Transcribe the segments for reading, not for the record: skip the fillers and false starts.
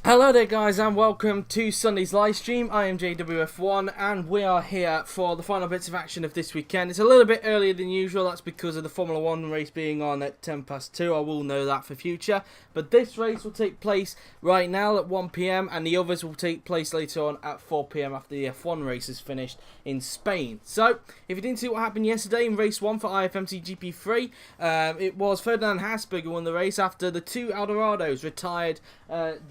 Hello there guys and welcome to Sunday's live stream. I am JWF1 and we are here for the final bits of action of this weekend. It's a little bit earlier than usual, that's because of the Formula 1 race being on at 10 past 2. I will know that for future. But this race will take place right now at 1 PM and the others will take place later on at 4 PM after the F1 race is finished in Spain. So, if you didn't see what happened yesterday in race 1 for IFMC GP3, it was Ferdinand Habsburg who won the race after the two Dorado retired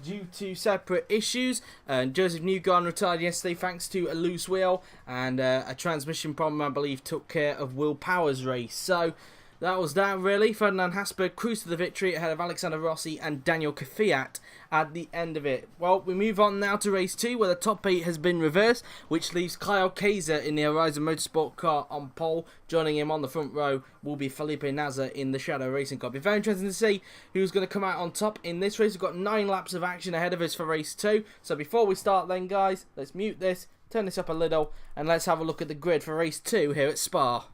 due to separate issues. Josef Newgarden retired yesterday thanks to a loose wheel and a transmission problem, I believe, took care of Will Power's race. So that was that really. Ferdinand Habsburg cruised to the victory ahead of Alexander Rossi and Daniil Kvyat at the end of it. Well, we move on now to race 2 where the top 8 has been reversed, which leaves Kaiser in the Horizon Motorsport car on pole. Joining him on the front row will be Felipe Nasr in the Shadow Racing car. It'll be very interesting to see who's going to come out on top in this race. We've got 9 laps of action ahead of us for race 2. So before we start then guys, let's mute this, turn this up a little and let's have a look at the grid for race 2 here at Spa.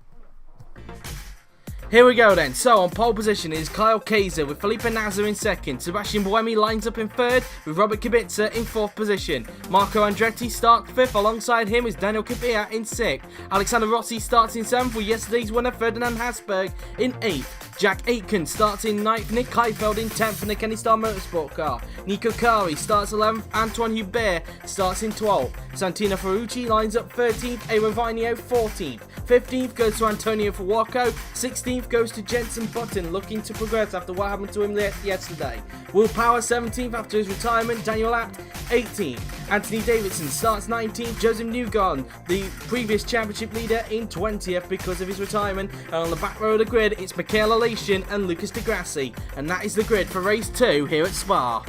Here we go then. So on pole position is Kaiser with Felipe Nasr in second. Sebastian Buemi lines up in third with Robert Kubica in fourth position. Marco Andretti starts fifth. Alongside him is Daniil Kvyat in sixth. Alexander Rossi starts in seventh with yesterday's winner Ferdinand Habsburg in eighth. Jack Aitken starts in 9th, Nick Heidfeld in 10th in the Kennystar Motorsport car. Nico Kari starts 11th, Antoine Hubert starts in 12th. Santino Ferrucci lines up 13th, Aaron Vinio 14th. 15th goes to Antonio Fuoco, 16th goes to Jenson Button, looking to progress after what happened to him yesterday. Will Power 17th after his retirement, Daniil Abt 18th. Anthony Davidson starts 19th, Josef Newgarden, the previous championship leader, in 20th because of his retirement. And on the back row of the grid, it's Michael and Lucas de Grassi, and that is the grid for race 2 here at Spa.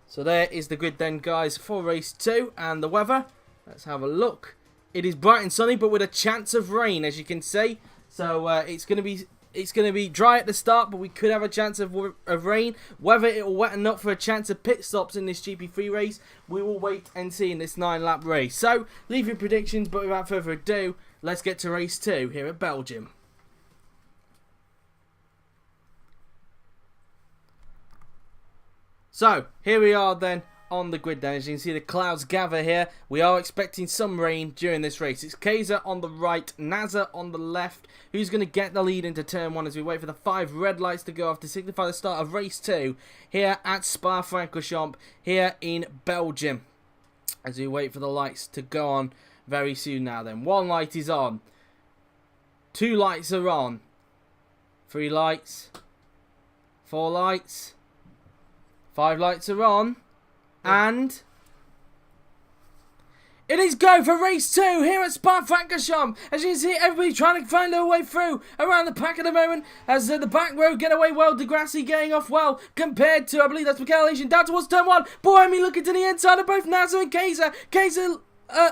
So there is the grid then guys for race 2, and the weather, let's have a look. It is bright and sunny but with a chance of rain, as you can see. So it's going to be dry at the start, but we could have a chance of rain. Whether it will wetten up for a chance of pit stops in this GP3 race, we will wait and see in this 9-lap race. So, leave your predictions, but without further ado, let's get to race 2 here at Belgium. So, here we are then on the grid then. As you can see, the clouds gather here. We are expecting some rain during this race. It's Kaiser on the right, Nasr on the left. Who's going to get the lead into turn 1 as we wait for the 5 red lights to go off to signify the start of race 2 here at Spa-Francorchamps here in Belgium. As we wait for the lights to go on very soon now then. 1 light is on. 2 lights are on. 3 lights. 4 lights. 5 lights are on. And it is go for race 2 here at Spa-Francorchamps. As you can see, everybody trying to find their way through around the pack at the moment. As the back row get away well. De Grassi getting off well compared to, I believe that's Michael down towards turn 1. Buemi looking to the inside of both Nasr and Kaiser. Kaiser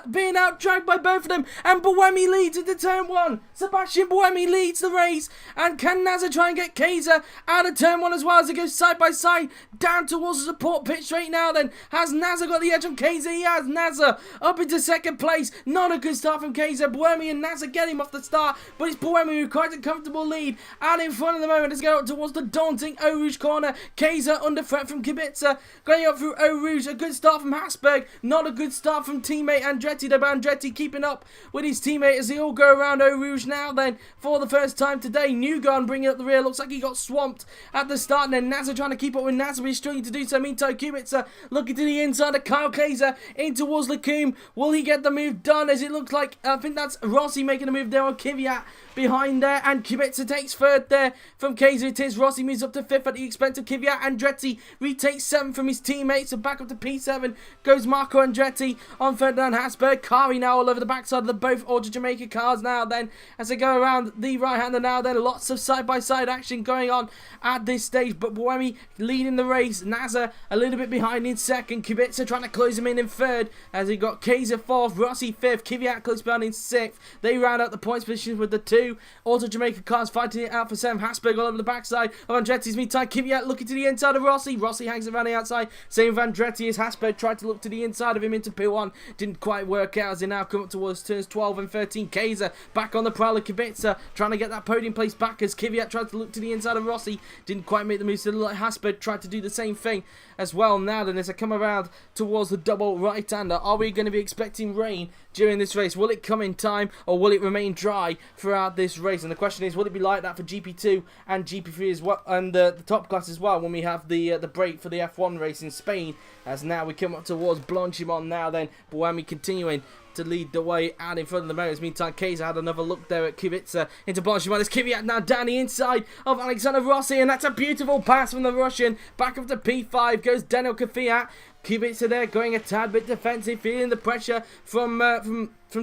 being out-dragged by both of them, and Buemi leads into turn 1. Sebastian Buemi leads the race, and can Nasr try and get Kaiser out of turn 1 as well as it goes side by side down towards the support pit straight now then. Has Nasr got the edge on Kaiser? He has. Nasr up into second place. Not a good start from Kaiser. Buemi and Nasr get him off the start, but it's Buemi with quite a comfortable lead out in front at the moment. Let's go up towards the daunting Eau Rouge corner. Kaiser under threat from Kubica, going up through Eau Rouge. A good start from Habsburg. Not a good start from teammate Andretti, though. Andretti keeping up with his teammate as they all go around Eau Rouge now then for the first time today. Newgarden bringing up the rear. Looks like he got swamped at the start, and then Nasr trying to keep up with Nasr, but he's struggling to do so. Meantime, Kubica looking to the inside of Kaiser in towards Lacombe. Will he get the move done? As it looks like, I think that's Rossi making a move there on Kvyat behind there, and Kubica takes third there from Kaiser. It is Rossi moves up to 5th at the expense of Kvyat. Andretti retakes 7th from his teammates, so back up to P7 goes Marco Andretti on Ferdinand Habsburg. Kari now all over the backside of the both Auto Jamaica cars now then as they go around the right-hander now then. Lots of side-by-side action going on at this stage, but Buemi leading the race. Nasr a little bit behind in second. Kubica trying to close him in third as he got Kaiser 4th, Rossi 5th, Kvyat close behind in 6th. They round out the points positions with the 2 Auto Jamaica cars fighting it out for 7th. Habsburg all over the backside of Andretti's. Meantime, Kvyat looking to the inside of Rossi. Rossi hangs around the outside. Same with Andretti as Habsburg tried to look to the inside of him into P1. Didn't quite work out as they now come up towards turns 12 and 13. Kaiser back on the prowl of Kubica, trying to get that podium place back as Kvyat tried to look to the inside of Rossi. Didn't quite make the move, so like Habsburg tried to do the same thing as well. Now then, as I come around towards the double right-hander, are we going to be expecting rain during this race? Will it come in time, or will it remain dry throughout this race? And the question is, will it be like that for GP2 and GP3 as well, and the top class as well, when we have the break for the F1 race in Spain? As now we come up towards Blanchimont. Now then, Buemi continuing to lead the way out in front of the mirrors. Meantime, Kaiser had another look there at Kubica into Blanchimont. As Kvyat now down the inside of Alexander Rossi, and that's a beautiful pass from the Russian. Back up to P5 goes Daniil Kvyat. Kubica there going a tad bit defensive, feeling the pressure from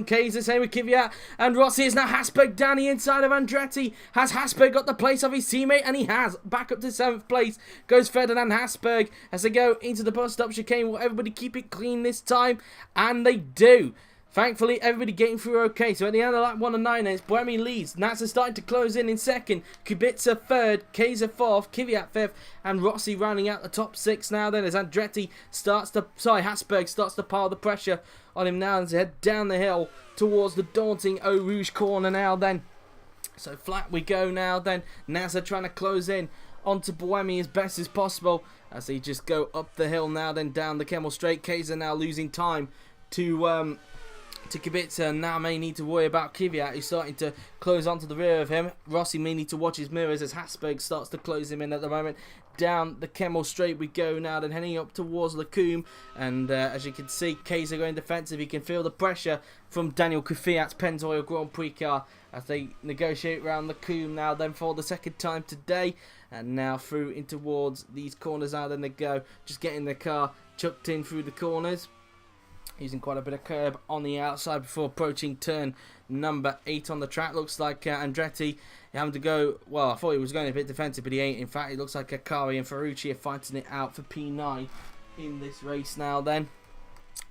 Kaiser, same with Kvyat. And Rossi is now Habsburg down the inside of Andretti. Has Habsburg got the place of his teammate? And he has. Back up to 7th place goes Ferdinand Habsburg as they go into the bus stop chicane. Will everybody keep it clean this time? And they do. Thankfully, everybody getting through okay. So at the end of lap 1 and 9, it's Buemi leads. Nasr starting to close in second. Kubica third. Kaiser fourth. Kvyat fifth. And Rossi rounding out the top 6 now then, as Andretti Habsburg starts to pile the pressure on him now as they head down the hill towards the daunting Eau Rouge corner now then. So flat we go now then. Nasr trying to close in onto Buemi as best as possible as they just go up the hill now then down the Kemmel Straight. Kaiser now losing time to Kubica. Now may need to worry about Kvyat, who's starting to close onto the rear of him. Rossi may need to watch his mirrors as Habsburg starts to close him in at the moment. Down the Kemmel Straight we go now, then heading up towards Lacombe. And as you can see, Kaiser going defensive. He can feel the pressure from Daniil Kvyat's Pennzoil Grand Prix car as they negotiate around Lacombe now then for the second time today. And now through in towards these corners now then they go, just getting the car chucked in through the corners, using quite a bit of curb on the outside before approaching turn number 8 on the track. Looks like Andretti having to go, well, I thought he was going a bit defensive, but he ain't. In fact, it looks like Akari and Ferrucci are fighting it out for P9 in this race now then,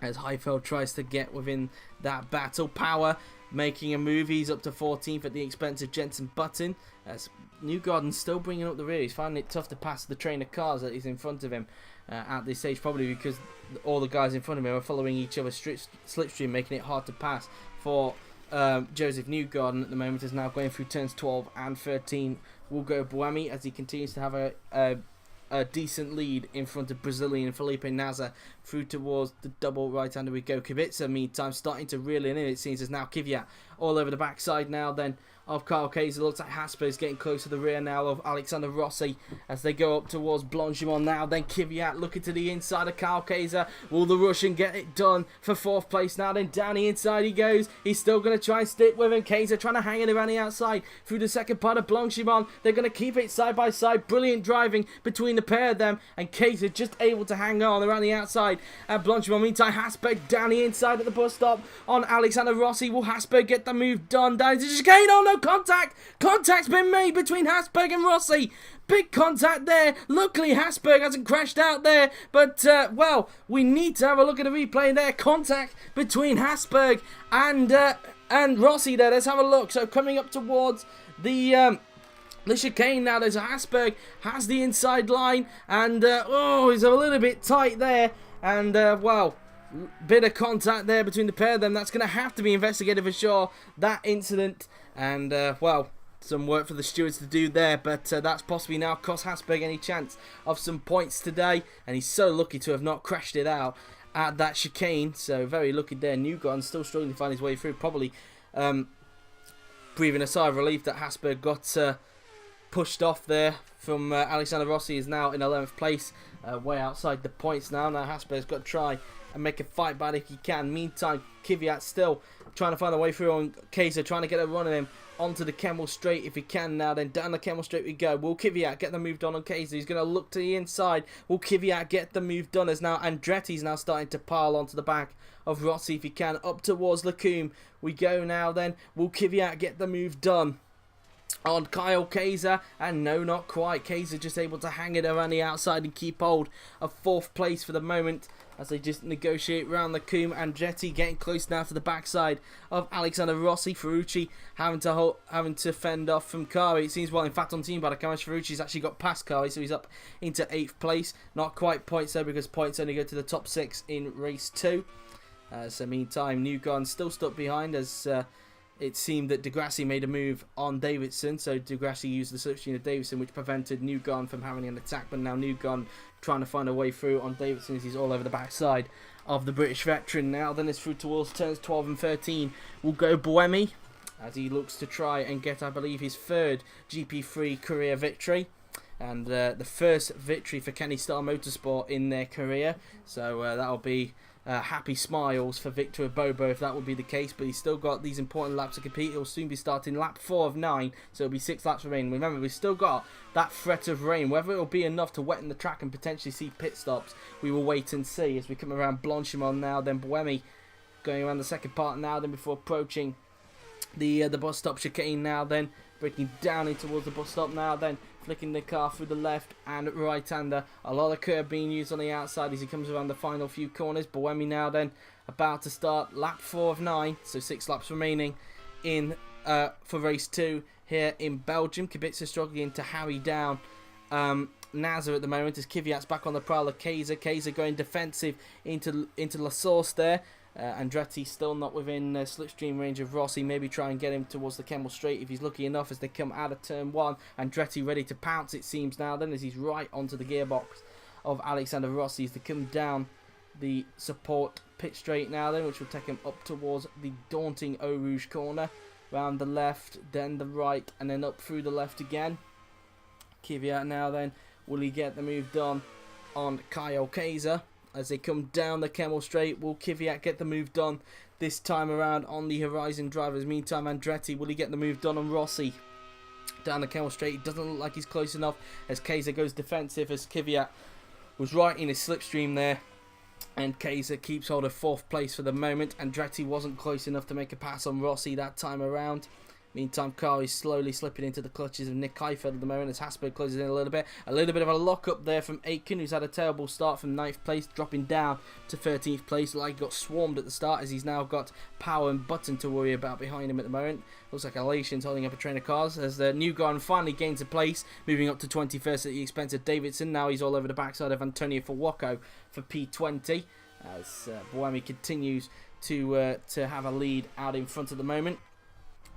as Heidfeld tries to get within that battle. Power making a move. He's up to 14th at the expense of Jenson Button, as Newgarden's still bringing up the rear. He's finding it tough to pass the train of cars that is in front of him at this stage, probably because all the guys in front of him are following each other's slipstream, making it hard to pass for Josef Newgarden at the moment. Is now going through turns 12 and 13. Will go Buemi as he continues to have a decent lead in front of Brazilian Felipe Nasr through towards the double right-hander we go. Kubica, meantime, starting to reel in, it seems, as now Kvyat all over the backside now then of Carl Kaiser. Looks like Habsburg's getting close to the rear now of Alexander Rossi as they go up towards Blanchimont now. Then Kvyat looking to the inside of Carl Kaiser. Will the Russian get it done for 4th place now? Then down the inside he goes. He's still going to try and stick with him. Kaiser trying to hang it around the outside through the second part of Blanchimont. They're going to keep it side by side. Brilliant driving between the pair of them, and Kaiser just able to hang on around the outside at Blanchimont. Meantime, Habsburg down the inside at the bus stop on Alexander Rossi. Will Habsburg get the move done? Down to chicane. Oh no, contact! Contact's been made between Habsburg and Rossi. Big contact there. Luckily, Habsburg hasn't crashed out there. But, well, we need to have a look at the replay there. Contact between Habsburg and Rossi there. Let's have a look. So, coming up towards the chicane now, there's a Habsburg. Has the inside line. And, he's a little bit tight there. And, well, bit of contact there between the pair of them. That's going to have to be investigated for sure, that incident. And, well, some work for the stewards to do there, but that's possibly now cost Habsburg any chance of some points today, and he's so lucky to have not crashed it out at that chicane. So very lucky there. Newgarden still struggling to find his way through, probably breathing a sigh of relief that Habsburg got pushed off there from Alexander Rossi. Is now in 11th place, way outside the points now. Now Habsburg's got to try and make a fight back if he can. Meantime, Kvyat still trying to find a way through on Kaiser, trying to get a run on him onto the Kemmel Straight if he can now. Then down the Kemmel Straight we go. Will Kvyat get the move done on Kaiser? He's going to look to the inside. Will Kvyat get the move done, as now Andretti's now starting to pile onto the back of Rossi if he can. Up towards Lacombe we go now then. Will Kvyat get the move done on Kyle Kaiser? And no, not quite. Kaiser just able to hang it around the outside and keep hold of 4th place for the moment as they just negotiate around the Lacombe. Andretti getting close now to the backside of Alexander Rossi. Ferrucci having to fend off from Kari. It seems, well, in fact, on team by the cameras, Ferrucci's actually got past Kari, so he's up into 8th place. Not quite points though, because points only go to the top 6 in race 2. So meantime, Newgarden still stuck behind as it seemed that Grassi made a move on Davidson. So Grassi used the slipstream of Davidson, which prevented Newgarden from having an attack. But now Newgarden trying to find a way through on Davidson as he's all over the backside of the British veteran. Now then it's through towards turns 12 and 13. Will go Buemi as he looks to try and get, I believe, his third GP3 career victory. And the first victory for Kennystar Motorsport in their career. So that'll be happy smiles for Victor Bobo if that would be the case. But he's still got these important laps to compete. He'll soon be starting lap 4 of 9. So it'll be 6 laps remaining. Remember, we've still got that threat of rain. Whether it'll be enough to wetten the track and potentially see pit stops, we will wait and see as we come around Blanchimont now. Then Buemi going around the second part now. Then before approaching the bus stop chicane now. Then breaking down in towards the bus stop now. Then flicking the car through the left and right-hander. A lot of curb being used on the outside as he comes around the final few corners. Buemi now then about to start lap 4 of 9. So 6 laps remaining in for race 2 here in Belgium. Kubica struggling to harry down Nasr at the moment as Kvyat's back on the prowl of Kaiser. Kaiser going defensive into La Source there. Andretti still not within slipstream range of Rossi. Maybe try and get him towards the Kemmel Straight if he's lucky enough as they come out of turn 1. Andretti ready to pounce, it seems now then, as he's right onto the gearbox of Alexander Rossi as they come down the support pit straight now then, which will take him up towards the daunting Eau Rouge corner. Round the left, then the right, and then up through the left again. Kvyat now then, will he get the move done on Kaiser? As they come down the Kemmel Straight, will Kvyat get the move done this time around on the Horizon drivers? Meantime, Andretti, will he get the move done on Rossi? Down the Kemmel Straight, it doesn't look like he's close enough as Kaiser goes defensive as Kvyat was right in his slipstream there. And Kaiser keeps hold of 4th place for the moment. Andretti wasn't close enough to make a pass on Rossi that time around. Meantime, car is slowly slipping into the clutches of Nick Heidfeld at the moment as Habsburg closes in a little bit. A little bit of a lock-up there from Aitken, who's had a terrible start from 9th place, dropping down to 13th place. Like he got swarmed at the start as he's now got Power and Button to worry about behind him at the moment. Looks like Alation's holding up a train of cars as the Newgarden finally gains a place, moving up to 21st at the expense of Davidson. Now he's all over the backside of Antonio Fuoco for P20 as Buemi continues to have a lead out in front at the moment.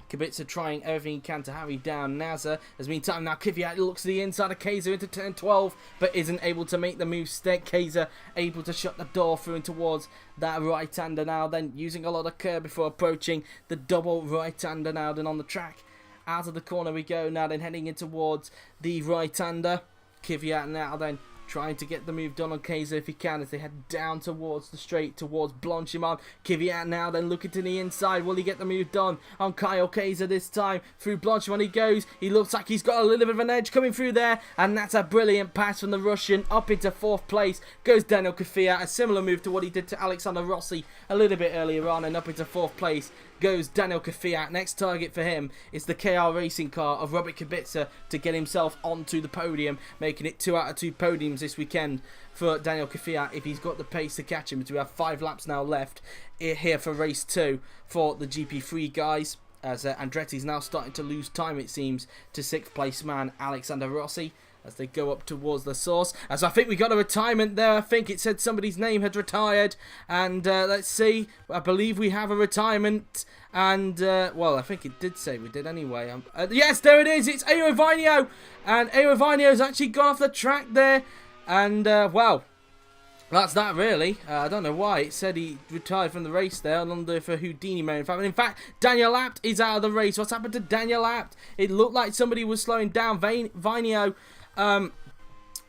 Kubica trying everything he can to harry down Nasr. As meantime now Kvyat looks to the inside of Kaiser into turn 12 but isn't able to make the move stick. Kaiser able to shut the door through and towards that right-hander now then using a lot of curb before approaching the double right-hander now then on the track. Out of the corner we go now then heading in towards the right-hander. Kvyat now then trying to get the move done on Kaiser if he can as they head down towards the straight towards Blanchimont. Kvyat now then looking to the inside. Will he get the move done on Kaiser this time? Through Blanchimont he goes. He looks like he's got a little bit of an edge coming through there, and that's a brilliant pass from the Russian. Up into 4th place goes Daniil Kvyat. A similar move to what he did to Alexander Rossi a little bit earlier on, and up into 4th place goes Daniil Kvyat. Next target for him is the KR racing car of Robert Kubica to get himself onto the podium, making it 2 out of 2 podiums this weekend for Daniil Kvyat if he's got the pace to catch him. As we have 5 laps now left here for race 2 for the GP3 guys, as Andretti's now starting to lose time, it seems, to 6th place man Alexander Rossi as they go up towards the source. As I think we got a retirement there. I think it said somebody's name had retired. And let's see. I believe we have a retirement. And, well, I think it did say we did anyway. Yes, there it is. It's Aerovinio. And Aerovinio's actually gone off the track there. And, well, that's that really. I don't know why. It said he retired from the race there under for Houdini mode. In fact, Daniel Abt is out of the race. What's happened to Daniel Abt? It looked like somebody was slowing down. Vinio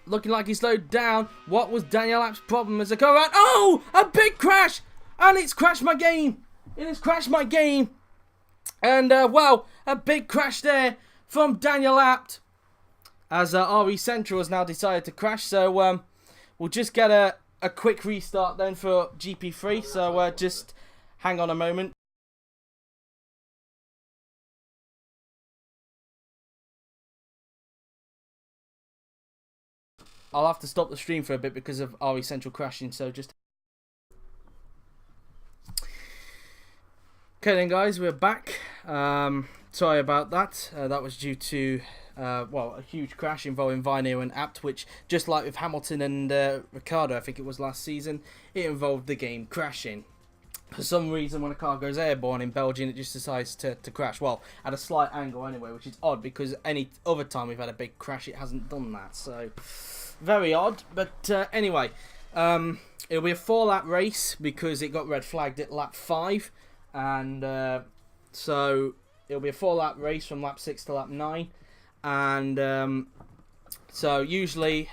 looking like he slowed down. What was Daniel Abt's problem as they go around? Oh, a big crash! And it's crashed my game. It has crashed my game. And, well, a big crash there from Daniel Abt as RE Central has now decided to crash. So, we'll just get a quick restart then for GP3. So, just hang on a moment. I'll have to stop the stream for a bit because of RE Central crashing, so just... Okay then guys, we're back. Sorry about that. That was due to, well, a huge crash involving Vinio and Abt, which, just like with Hamilton and Ricciardo, I think it was last season, it involved the game crashing. for some reason, when a car goes airborne in Belgium, it just decides to crash. Well, at a slight angle anyway, which is odd because any other time we've had a big crash, it hasn't done that. So, very odd. But anyway, it'll be a 4-lap race because it got red flagged at lap 5. And so, it'll be a 4-lap race from lap 6 to lap 9. And so, usually,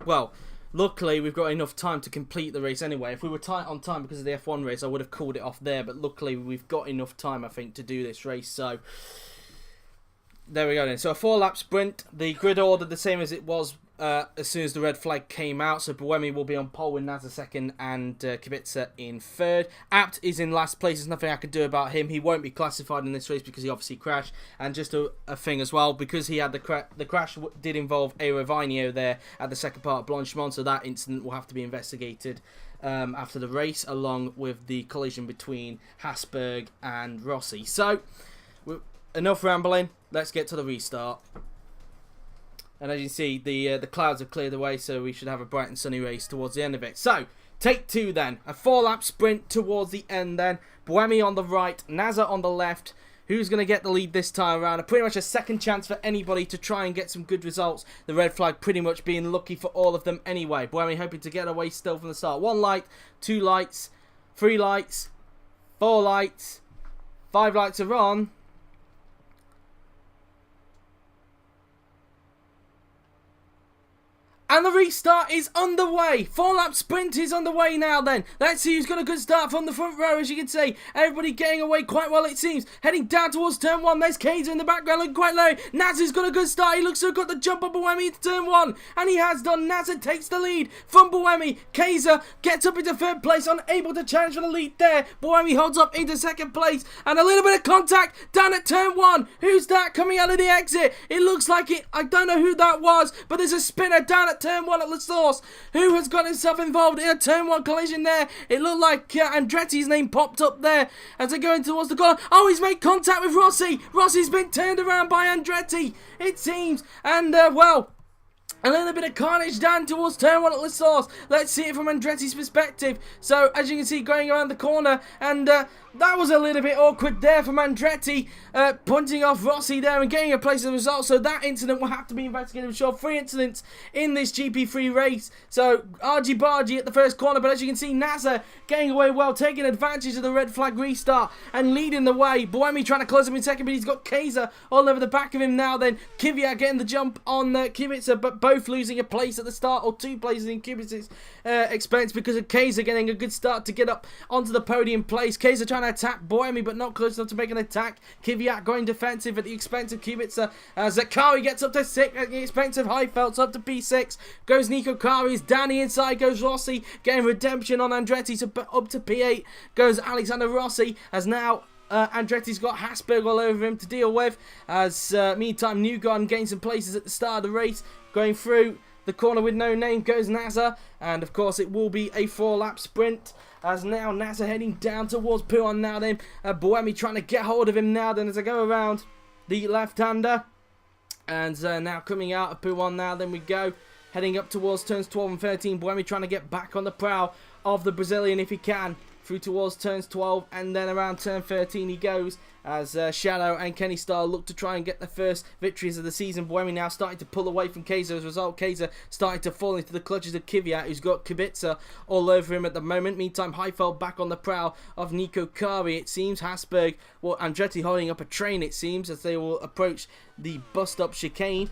well... Luckily, we've got enough time to complete the race anyway. If we were tight on time because of the F1 race, I would have called it off there. But luckily, we've got enough time, I think, to do this race. So, there we go then. So, a 4-lap sprint. The grid order the same as it was as soon as the red flag came out. So, Buemi will be on pole with Nasr second and Kubica in third. Abt is in last place. There's nothing I can do about him. He won't be classified in this race because he obviously crashed. And just a thing as well, because he had the crash did involve a Revinio there at the second part of Blanchimont. So, that incident will have to be investigated after the race, along with the collision between Habsburg and Rossi. So, enough rambling. Let's get to the restart. And as you see, the clouds have cleared away, so we should have a bright and sunny race towards the end of it. So, take 2 then. A 4-lap sprint towards the end then. Buemi on the right, Nasr on the left. Who's going to get the lead this time around? Pretty much a second chance for anybody to try and get some good results. The red flag pretty much being lucky for all of them anyway. Buemi hoping to get away still from the start. 1 light, 2 lights, 3 lights, 4 lights, 5 lights are on. And the restart is underway. 4-lap sprint is underway now then. Let's see who's got a good start from the front row. As you can see, everybody getting away quite well, it seems. Heading down towards turn 1. There's Kaiser in the background looking quite low. Nasr's got a good start. He looks to have got the jump on Buemi into turn 1. And he has done. Nasr takes the lead from Buemi. Kaiser gets up into 3rd place, unable to challenge for the lead there. Buemi holds up into 2nd place. And a little bit of contact down at turn 1. Who's that coming out of the exit? It looks like it. I don't know who that was, but there's a spinner down at turn 1 at the source. Who has got himself involved in a turn 1 collision there? It looked like Andretti's name popped up there as they're going towards the corner. Oh, he's made contact with Rossi. Rossi's been turned around by Andretti, it seems. And, well... a little bit of carnage down towards turn 1 at the source. Let's see it from Andretti's perspective. So, as you can see, going around the corner, and that was a little bit awkward there from Andretti, punting off Rossi there and getting a place as a result. So, that incident will have to be investigated. I'm sure 3 incidents in this GP3 race. So, argy-bargy at the first corner, but as you can see, Nasr getting away well, taking advantage of the red flag restart and leading the way. Buemi trying to close him in second, but he's got Kaiser all over the back of him now. Then, Kvyat getting the jump on Kubica, but both losing a place at the start, or 2 places in Kubica's expense because of Kaiser getting a good start to get up onto the podium place. Kaiser trying to attack Buemi, but not close enough to make an attack. Kvyat going defensive at the expense of Kubica. Zakari gets up to 6 at the expense of Heidfeld, up to P6. Goes Nico Kari's down the inside, goes Rossi, getting redemption on Andretti, so up to P8 goes Alexander Rossi, as now Andretti's got Habsburg all over him to deal with, as meantime Newgarden gains some places at the start of the race. Going through the corner with no name goes Nasr, and of course it will be a 4-lap sprint, as now Nasr heading down towards Puon now then. Buemi trying to get hold of him now then as I go around the left-hander, and now coming out of Puon now then we go. Heading up towards turns 12 and 13, Buemi trying to get back on the prow of the Brazilian if he can. Through towards turns 12 and then around turn 13 he goes, as Shadow and Kennystar look to try and get the first victories of the season. Buemi now starting to pull away from Kaiser. As a result, Kaiser starting to fall into the clutches of Kvyat, who's got Kubica all over him at the moment. Meantime, Heidfeld back on the prowl of Nico Kari, it seems. Habsburg, well, Andretti holding up a train, it seems, as they will approach the bust-up chicane.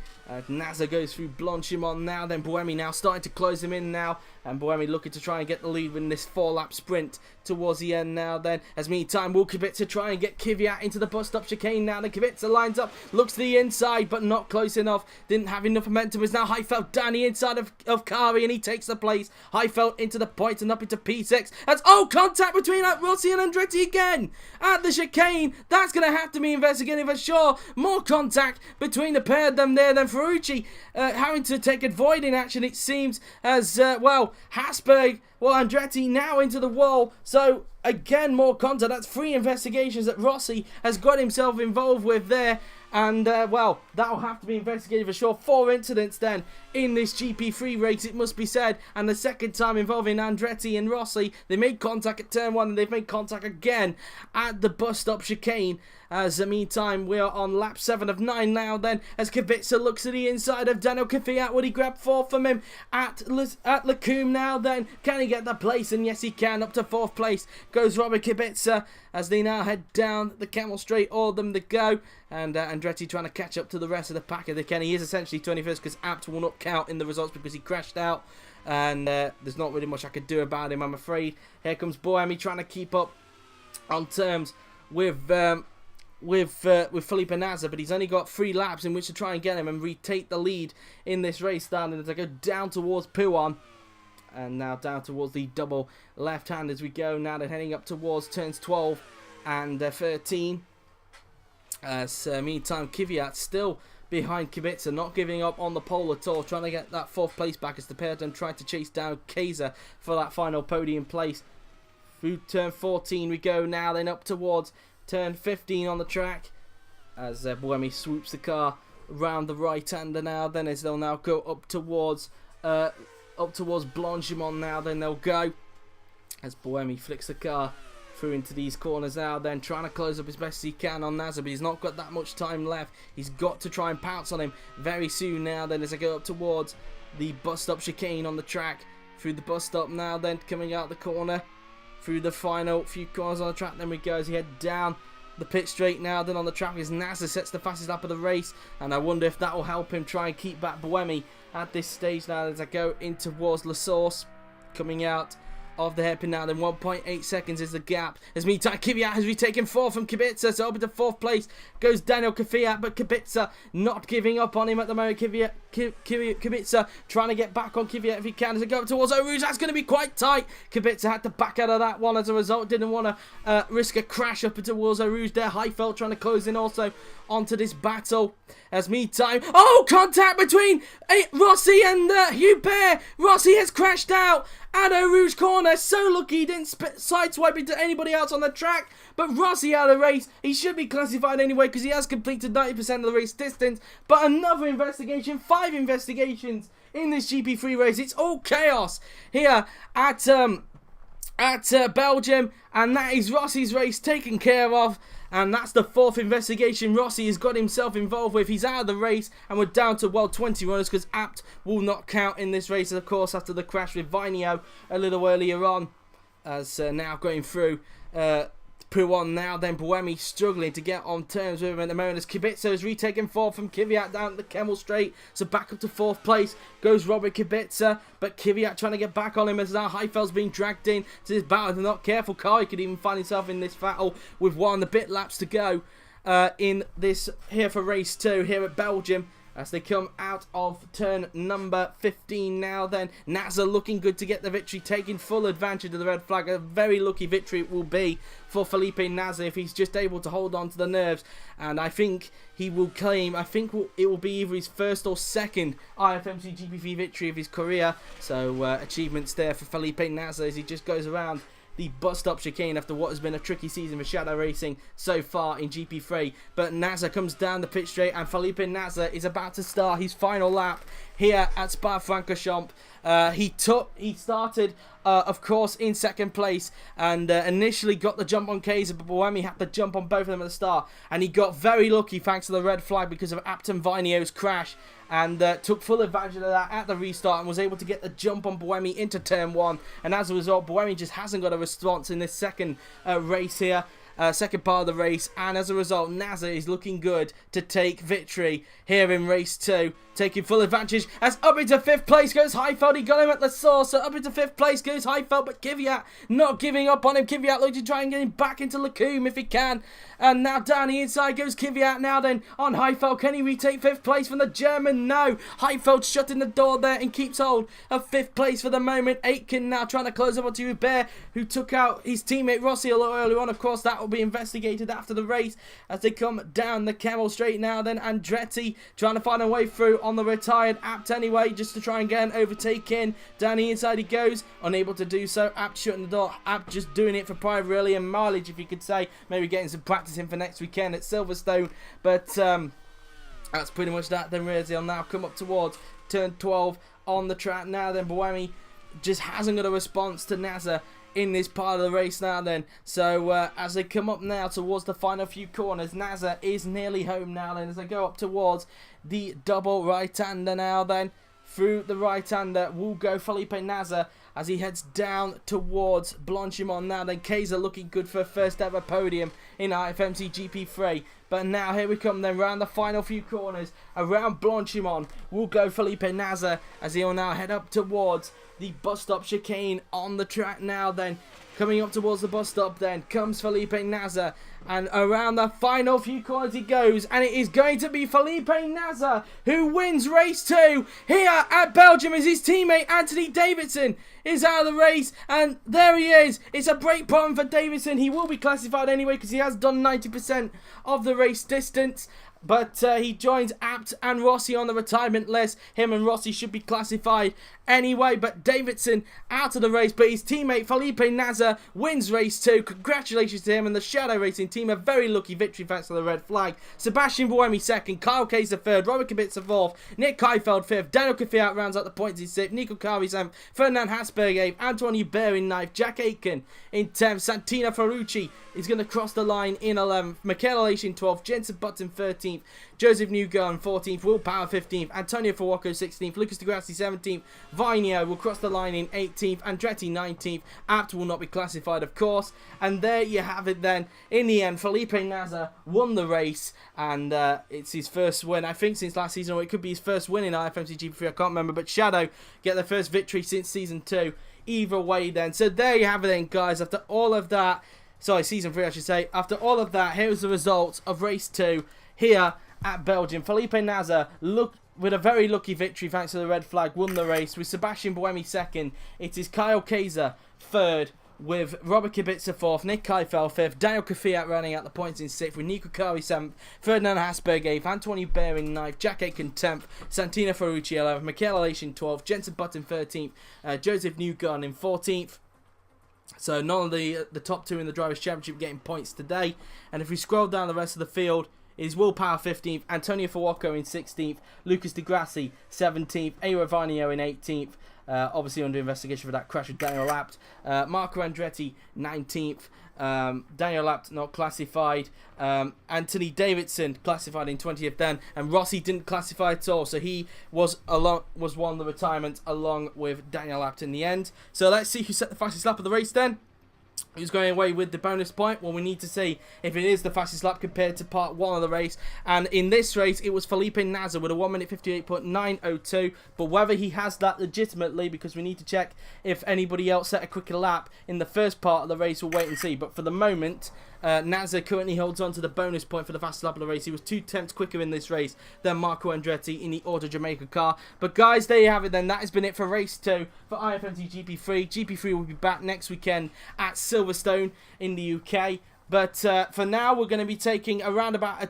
Nasr goes through Blanchimont now, then Buemi now starting to close him in now, and Buemi looking to try and get the lead in this 4-lap sprint towards the end now then, as meantime will Kubica try and get Kvyat into the bust-up chicane now. Then Kubica lines up, looks to the inside, but not close enough, didn't have enough momentum, as now Heidfeld down the inside of Kari, and he takes the place. Heidfeld into the point and up into P6, as, oh, contact between Rossi and Andretti again at the chicane. That's going to have to be investigated for sure. More contact between the pair of them there, then Ferrucci having to take avoiding action, it seems, as, well, Habsburg, well, Andretti now into the wall. So, again, more contact. That's 3 investigations that Rossi has got himself involved with there. And, well, that will have to be investigated for sure. 4 incidents then in this GP3 race, it must be said, and the second time involving Andretti and Rossi. They made contact at turn 1 and they've made contact again at the bus stop chicane. As in the meantime, we are on lap 7 of 9 now then, as Kubica looks to the inside of Daniil. Kvyat, would he grab 4th from him at Lecumbe now then? Can he get the place? And yes, he can. Up to 4th place goes Robert Kubica as they now head down the Camel Straight, all of them to go. And Andretti trying to catch up to the rest of the pack. If they can, he is essentially 21st because Abt will not count in the results because he crashed out. And there's not really much I could do about him, I'm afraid. Here comes Buemi trying to keep up on terms with Felipe Nasr, but he's only got 3 laps in which to try and get him and retake the lead in this race, starting as I go down towards Puan. And now down towards the double left hand as we go. Now they're heading up towards turns 12 and 13. As meantime, Kvyat still behind Kubica, not giving up on the pole at all, trying to get that 4th place back as the pair of them tried to chase down Kaiser for that final podium place. Through turn 14 we go now, then up towards turn 15 on the track as Buemi swoops the car around the right-hander now, then as they'll now go up towards Blanchimont now, then they'll go as Buemi flicks the car through into these corners now, then trying to close up as best as he can on Nasr, but he's not got that much time left. He's got to try and pounce on him very soon now, then as I go up towards the bus stop chicane on the track, through the bus stop now, then coming out the corner, through the final few corners on the track, then we go as he head down the pit straight now, then on the track as Nasr sets the fastest lap of the race, and I wonder if that will help him try and keep back Buemi at this stage now as I go in towards La Source, coming out of the hairpin now, then 1.8 seconds is the gap. As meantime, Kvyat has retaken 4th from Kubica, so up into 4th place goes Daniil Kvyat, but Kubica not giving up on him at the moment. Kubica trying to get back on Kvyat if he can as they go up towards Eau Rouge. That's going to be quite tight. Kubica had to back out of that one as a result. Didn't want to risk a crash up towards Eau Rouge there. Heidfeld trying to close in also onto this battle. As meantime, oh, contact between Rossi and Hubert. Rossi has crashed out at Eau Rouge corner. So lucky he didn't sideswipe into anybody else on the track. But Rossi out of the race. He should be classified anyway because he has completed 90% of the race distance. But another investigation, 5 investigations in this GP3 race. It's all chaos here at Belgium, and that is Rossi's race taken care of. And that's the 4th investigation Rossi has got himself involved with. He's out of the race, and we're down to, well, 20 runners because Abt will not count in this race, of course, after the crash with Vinio a little earlier on. As now going through Puan now, then Buemi struggling to get on terms with him at the moment as Kubica has retaken 4th from Kvyat down the Camel Straight. So back up to 4th place goes Robert Kubica, but Kvyat trying to get back on him as now Heidfeld's being dragged in to this battle. They're not careful. Car, he could even find himself in this battle with 1 the bit laps to go in this here for race 2 here at Belgium. As they come out of turn number 15 now then. Nasr looking good to get the victory, taking full advantage of the red flag. A very lucky victory it will be for Felipe Nasr if he's just able to hold on to the nerves. And I think he will claim, it will be either his 1st or 2nd IFMC GP3 victory of his career. So achievements there for Felipe Nasr as he just goes around the bus stop chicane after what has been a tricky season for shadow racing so far in GP3. But Nasr comes down the pit straight, and Felipe Nasr is about to start his final lap here at Spa-Francorchamps. He started, of course, in 2nd place and initially got the jump on Kaiser, but Buemi had to jump on both of them at the start, and he got very lucky thanks to the red flag because of Abt and Vinio's crash, and took full advantage of that at the restart and was able to get the jump on Buemi into turn 1. And as a result, Buemi just hasn't got a response in this second race here. Second part of the race, and as a result Nasr is looking good to take victory here in race 2, taking full advantage as up into 5th place goes Heidfeld. He got him at the source, so up into 5th place goes Heidfeld, but Kvyat not giving up on him. Kvyat looking to try and get him back into Lecumbe if he can, and now down the inside goes Kvyat now then on Heidfeld. Can he retake 5th place from the German? No. Heidfeld shutting the door there and keeps hold of 5th place for the moment. Aitken now trying to close up onto Hubert, who took out his teammate Rossi a little earlier on. Of course that will be investigated after the race as they come down the Camel Straight now then. Andretti trying to find a way through on the retired Abt anyway, just to try and get an overtake in. Down the inside he goes, unable to do so. Abt shutting the door. Abt just doing it for pride really, and mileage if you could say, maybe getting some practice in for next weekend at Silverstone. But That's pretty much that. Then Rossi will now come up towards turn 12 on the track now. Then Buemi just hasn't got a response to Nasr in this part of the race now then. So as they come up now towards the final few corners, Nasr is nearly home now then as they go up towards the double right-hander now then. Through the right-hander will go Felipe Nasr as he heads down towards Blanchimont now. Then Kaiser looking good for a first ever podium in IFMC GP3. But now here we come then around the final few corners. Around Blanchimont will go Felipe Nasr as he will now head up towards the bus stop chicane on the track now then. Coming up towards the bus stop then comes Felipe Nasr, and around the final few corners he goes, and it is going to be Felipe Nasr who wins race 2 here at Belgium as his teammate Anthony Davidson is out of the race, and there he is. It's a break problem for Davidson. He will be classified anyway because he has done 90% of the race distance. But he joins Abt and Rossi on the retirement list. Him and Rossi should be classified anyway. But Davidson out of the race. But his teammate Felipe Nasr wins race 2. Congratulations to him and the Shadow Racing team. A very lucky victory thanks to the red flag. Sébastien Buemi 2nd. Kyle Kaiser 3rd. Robert Kubica 4th. Nick Heidfeld 5th. Daniil Kvyat rounds out the points in 6th. Nico Kari 7th. Ferdinand Habsburg 8th. Antoine Hubert in 9th. Jack Aitken in 10th. Santino Ferrucci is going to cross the line in 11th. Michael in 12th. Jenson Button 13th. Josef Newgarden 14th, Will Power 15th, Antonio Fuoco 16th, Lucas Di Grassi 17th, Vinio will cross the line in 18th, Andretti 19th, Abt will not be classified of course, and there you have it then. In the end, Felipe Nasr won the race, and it's his first win, I think since last season, or it could be his first win in IFMC GP3, I can't remember, but Shadow get their first victory since season 2, either way then. So there you have it then guys, after all of that, sorry, season 3 I should say, after all of that, here's the results of race 2 here at Belgium. Felipe Nasr with a very lucky victory thanks to the red flag, won the race with Sébastien Buemi 2nd. It is Kyle Kaiser 3rd with Robert Kubica 4th, Nick Heidfeld 5th, Daniil Kvyat running out the points in 6th with Nico Kari 7th, Ferdinand Habsburg 8th, Antoine Hubert in 9th, Jack Aitken 10th, Santino Ferrucci 11th, Michael in 12th, Jenson Button 13th, Josef Newgarden in 14th. So none of the top 2 in the Drivers' Championship getting points today. And if we scroll down the rest of the field, is Will Power 15th, Antonio Fuoco in 16th, Lucas Di Grassi 17th, Aero Vinio in 18th, obviously under investigation for that crash with Daniil Abt, Marco Andretti 19th, Daniil Abt not classified, Anthony Davidson classified in 20th then, and Rossi didn't classify at all, so he was won the retirement along with Daniil Abt in the end. So let's see who set the fastest lap of the race then. Who's going away with the bonus point? Well, we need to see if it is the fastest lap compared to part 1 of the race. And in this race, it was Felipe Nasr with a 1 minute 58.902. But whether he has that legitimately, because we need to check if anybody else set a quicker lap in the first part of the race, we'll wait and see. But for the moment, Nasr currently holds on to the bonus point for the fastest lap of the race. He was 2 tenths quicker in this race than Marco Andretti in the Auto Jamaica car. But guys, there you have it then. That has been it for race 2 for IFMC GP3. GP3 will be back next weekend at Silverstone in the UK. But for now, we're going to be taking around about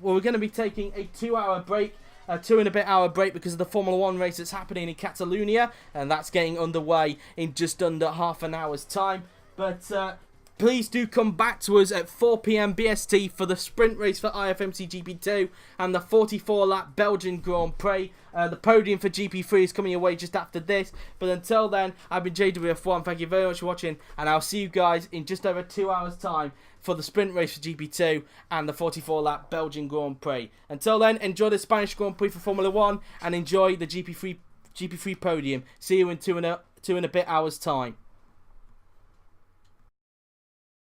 we're going to be taking a 2-hour break. A 2 and a bit hour break because of the Formula 1 race that's happening in Catalonia, and that's getting underway in just under half an hour's time. But please do come back to us at 4 PM BST for the sprint race for IFMC GP2 and the 44-lap Belgian Grand Prix. The podium for GP3 is coming away just after this. But until then, I've been JWF1. Thank you very much for watching, and I'll see you guys in just over 2 hours' time for the sprint race for GP2 and the 44-lap Belgian Grand Prix. Until then, enjoy the Spanish Grand Prix for Formula 1 and enjoy the GP3 podium. See you in two and a bit hours' time.